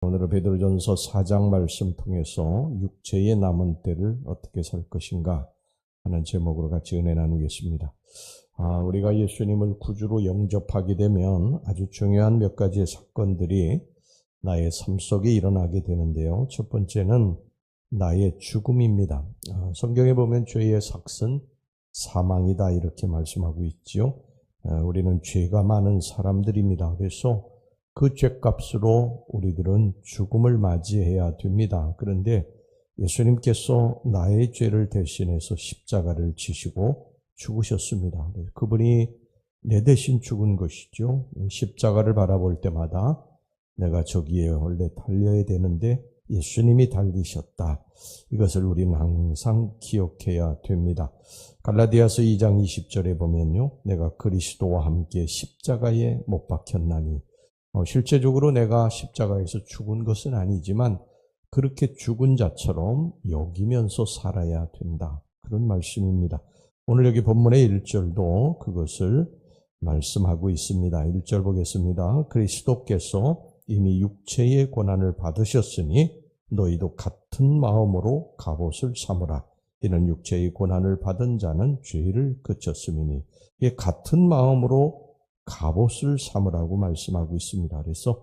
오늘은 베드로전서 4장 말씀 통해서 육체의 남은 때를 어떻게 살 것인가 하는 제목으로 같이 은혜 나누겠습니다. 우리가 예수님을 구주로 영접하게 되면 아주 중요한 몇 가지의 사건들이 나의 삶 속에 일어나게 되는데요. 첫 번째는 나의 죽음입니다. 성경에 보면 죄의 삭은 사망이다 이렇게 말씀하고 있지요. 우리는 죄가 많은 사람들입니다. 그래서 그 죄값으로 우리들은 죽음을 맞이해야 됩니다. 그런데 예수님께서 나의 죄를 대신해서 십자가를 지시고 죽으셨습니다. 그분이 내 대신 죽은 것이죠. 십자가를 바라볼 때마다 내가 저기에 원래 달려야 되는데 예수님이 달리셨다. 이것을 우리는 항상 기억해야 됩니다. 갈라디아서 2장 20절에 보면요. 내가 그리스도와 함께 십자가에 못 박혔나니 실제적으로 내가 십자가에서 죽은 것은 아니지만 그렇게 죽은 자처럼 여기면서 살아야 된다. 그런 말씀입니다. 오늘 여기 본문의 1절도 그것을 말씀하고 있습니다. 1절 보겠습니다. 그리스도께서 이미 육체의 고난을 받으셨으니 너희도 같은 마음으로 갑옷을 삼으라. 이는 육체의 고난을 받은 자는 죄를 그쳤음이니 이게 같은 마음으로 갑옷을 삼으라고 말씀하고 있습니다. 그래서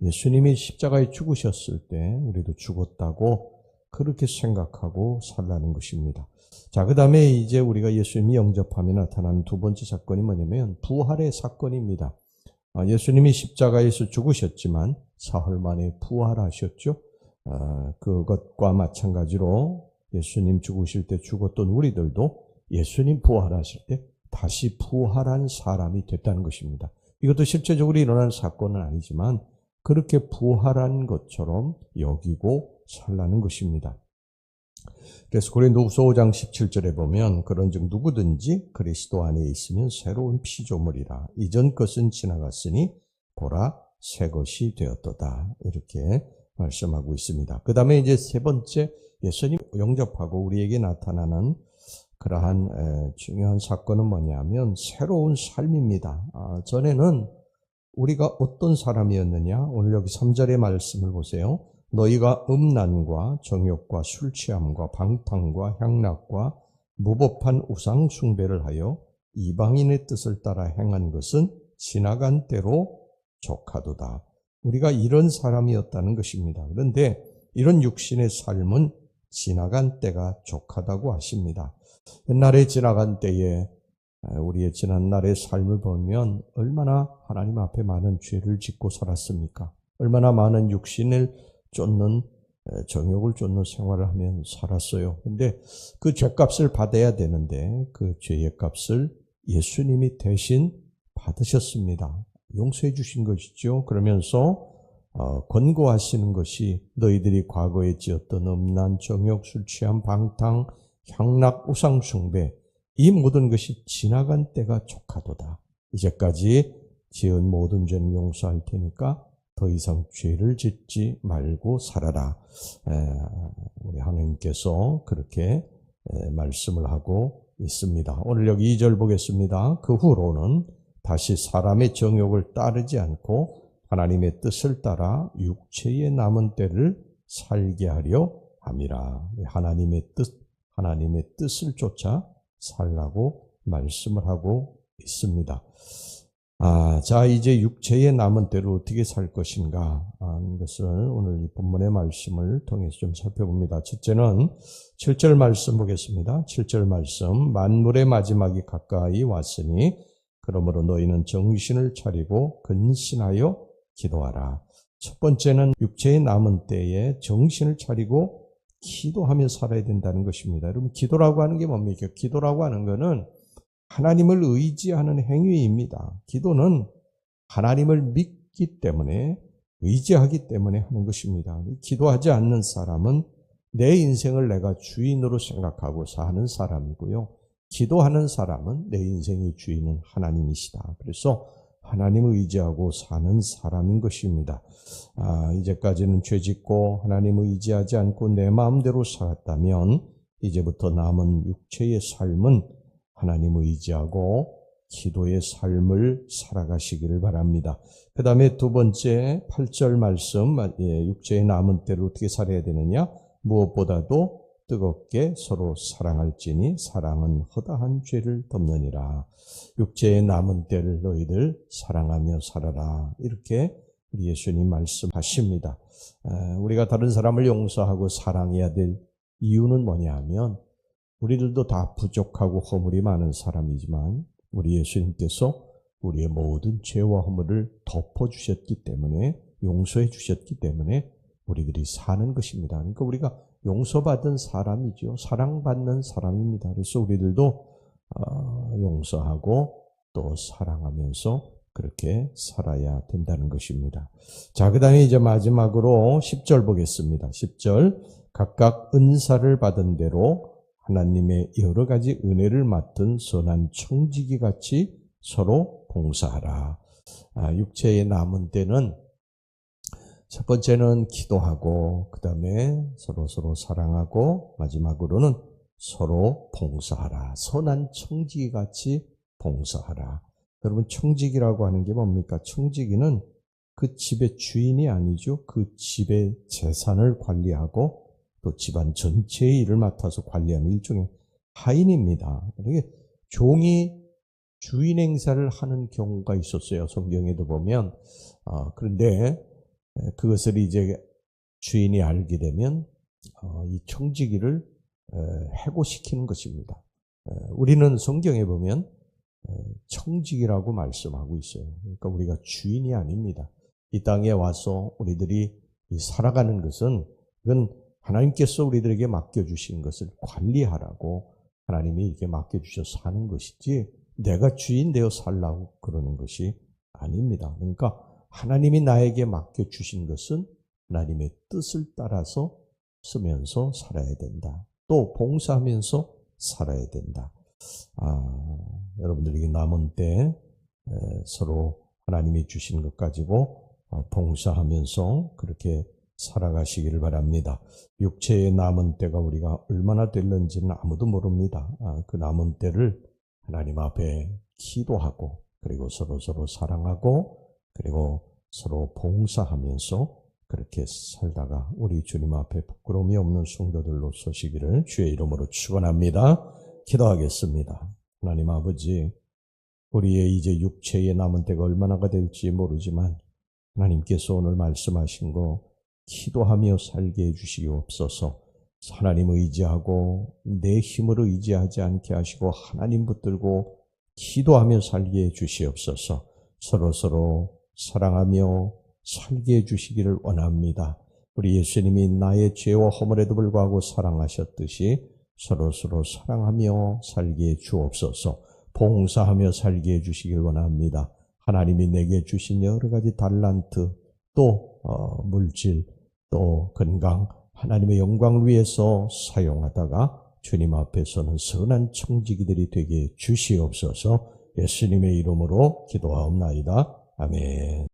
예수님이 십자가에 죽으셨을 때 우리도 죽었다고 그렇게 생각하고 살라는 것입니다. 자, 그 다음에 이제 우리가 예수님이 영접하며 나타나는 두 번째 사건이 뭐냐면 부활의 사건입니다. 예수님이 십자가에서 죽으셨지만 사흘 만에 부활하셨죠. 그것과 마찬가지로 예수님 죽으실 때 죽었던 우리들도 예수님 부활하실 때 다시 부활한 사람이 됐다는 것입니다. 이것도 실제적으로 일어난 사건은 아니지만 그렇게 부활한 것처럼 여기고 살라는 것입니다. 그래서 고린도후서 5장 17절에 보면 그런즉 누구든지 그리스도 안에 있으면 새로운 피조물이라. 이전 것은 지나갔으니 보라 새 것이 되었도다. 이렇게 말씀하고 있습니다. 그 다음에 이제 세 번째 예수님 영접하고 우리에게 나타나는 그러한 중요한 사건은 뭐냐면 새로운 삶입니다. 전에는 우리가 어떤 사람이었느냐? 오늘 여기 3절의 말씀을 보세요. 너희가 음란과 정욕과 술취함과 방탕과 향락과 무법한 우상 숭배를 하여 이방인의 뜻을 따라 행한 것은 지나간 때로 족하도다. 우리가 이런 사람이었다는 것입니다. 그런데 이런 육신의 삶은 지나간 때가 족하다고 하십니다. 옛날에 지나간 때에 우리의 지난날의 삶을 보면 얼마나 하나님 앞에 많은 죄를 짓고 살았습니까? 얼마나 많은 육신을 쫓는 정욕을 쫓는 생활을 하면 살았어요. 근데 그 죄값을 받아야 되는데 그 죄의 값을 예수님이 대신 받으셨습니다. 용서해 주신 것이죠. 그러면서 권고하시는 것이 너희들이 과거에 지었던 음란, 정욕, 술 취함, 방탕, 향락, 우상 숭배 이 모든 것이 지나간 때가 족하도다. 이제까지 지은 모든 죄는 용서할 테니까 더 이상 죄를 짓지 말고 살아라. 우리 하나님께서 그렇게 말씀을 하고 있습니다. 오늘 여기 2절 보겠습니다. 그 후로는 다시 사람의 정욕을 따르지 않고 하나님의 뜻을 따라 육체의 남은 때를 살게 하려 함이라. 하나님의 뜻을 쫓아 살라고 말씀을 하고 있습니다. 자, 이제 육체의 남은 때를 어떻게 살 것인가 하는 것을 오늘 이 본문의 말씀을 통해서 좀 살펴봅니다. 첫째는 7절 말씀 보겠습니다. 7절 말씀, 만물의 마지막이 가까이 왔으니 그러므로 너희는 정신을 차리고 근신하여 기도하라. 첫 번째는 육체의 남은 때에 정신을 차리고 기도하며 살아야 된다는 것입니다. 여러분, 기도라고 하는 게 뭡니까? 기도라고 하는 것은 하나님을 의지하는 행위입니다. 기도는 하나님을 믿기 때문에, 의지하기 때문에 하는 것입니다. 기도하지 않는 사람은 내 인생을 내가 주인으로 생각하고 사는 사람이고요. 기도하는 사람은 내 인생의 주인은 하나님이시다. 그래서 하나님을 의지하고 사는 사람인 것입니다. 이제까지는 죄짓고 하나님을 의지하지 않고 내 마음대로 살았다면 이제부터 남은 육체의 삶은 하나님을 의지하고 기도의 삶을 살아가시기를 바랍니다. 그 다음에 두 번째 8절 말씀, 육체의 남은 때를 어떻게 살아야 되느냐? 무엇보다도 뜨겁게 서로 사랑할지니 사랑은 허다한 죄를 덮느니라. 육체의 남은 때를 너희들 사랑하며 살아라. 이렇게 우리 예수님 말씀하십니다. 우리가 다른 사람을 용서하고 사랑해야 될 이유는 뭐냐 하면 우리들도 다 부족하고 허물이 많은 사람이지만 우리 예수님께서 우리의 모든 죄와 허물을 덮어주셨기 때문에 용서해 주셨기 때문에 우리들이 사는 것입니다. 그러니까 우리가 용서받은 사람이죠. 사랑받는 사람입니다. 그래서 우리들도 용서하고 또 사랑하면서 그렇게 살아야 된다는 것입니다. 자, 그 다음에 이제 마지막으로 10절 보겠습니다. 10절 각각 은사를 받은 대로 하나님의 여러 가지 은혜를 맡은 선한 청지기 같이 서로 봉사하라. 육체의 남은 때는 첫 번째는 기도하고 그 다음에 서로 사랑하고 마지막으로는 서로 봉사하라. 선한 청지기 같이 봉사하라. 여러분 청지기라고 하는 게 뭡니까? 청지기는 그 집의 주인이 아니죠. 그 집의 재산을 관리하고 또 집안 전체의 일을 맡아서 관리하는 일종의 하인입니다. 이게 종이 주인 행사를 하는 경우가 있었어요. 성경에도 보면. 그런데 그것을 이제 주인이 알게 되면 이 청지기를 해고시키는 것입니다. 우리는 성경에 보면 청지기라고 말씀하고 있어요. 그러니까 우리가 주인이 아닙니다. 이 땅에 와서 우리들이 살아가는 것은 그건 하나님께서 우리들에게 맡겨주신 것을 관리하라고 하나님이 이렇게 맡겨주셔서 사는 것이지 내가 주인 되어 살라고 그러는 것이 아닙니다. 그러니까 하나님이 나에게 맡겨주신 것은 하나님의 뜻을 따라서 쓰면서 살아야 된다. 또 봉사하면서 살아야 된다. 여러분들에게 남은 때 서로 하나님이 주신 것 가지고 봉사하면서 그렇게 살아가시기를 바랍니다. 육체의 남은 때가 우리가 얼마나 될는지는 아무도 모릅니다. 그 남은 때를 하나님 앞에 기도하고 그리고 서로 사랑하고 그리고 서로 봉사하면서 그렇게 살다가 우리 주님 앞에 부끄러움이 없는 성도들로 서시기를 주의 이름으로 축원합니다. 기도하겠습니다. 하나님 아버지, 우리의 이제 육체의 남은 때가 얼마나가 될지 모르지만 하나님께서 오늘 말씀하신 거 기도하며 살게 해주시옵소서. 하나님 의지하고 내 힘으로 의지하지 않게 하시고 하나님 붙들고 기도하며 살게 해주시옵소서. 서로 사랑하며 살게 해주시기를 원합니다. 우리 예수님이 나의 죄와 허물에도 불구하고 사랑하셨듯이 서로 사랑하며 살게 해주옵소서. 봉사하며 살게 해주시길 원합니다. 하나님이 내게 주신 여러 가지 달란트, 또 물질, 또 건강, 하나님의 영광을 위해서 사용하다가 주님 앞에서는 선한 청지기들이 되게 주시옵소서. 예수님의 이름으로 기도하옵나이다. 아멘.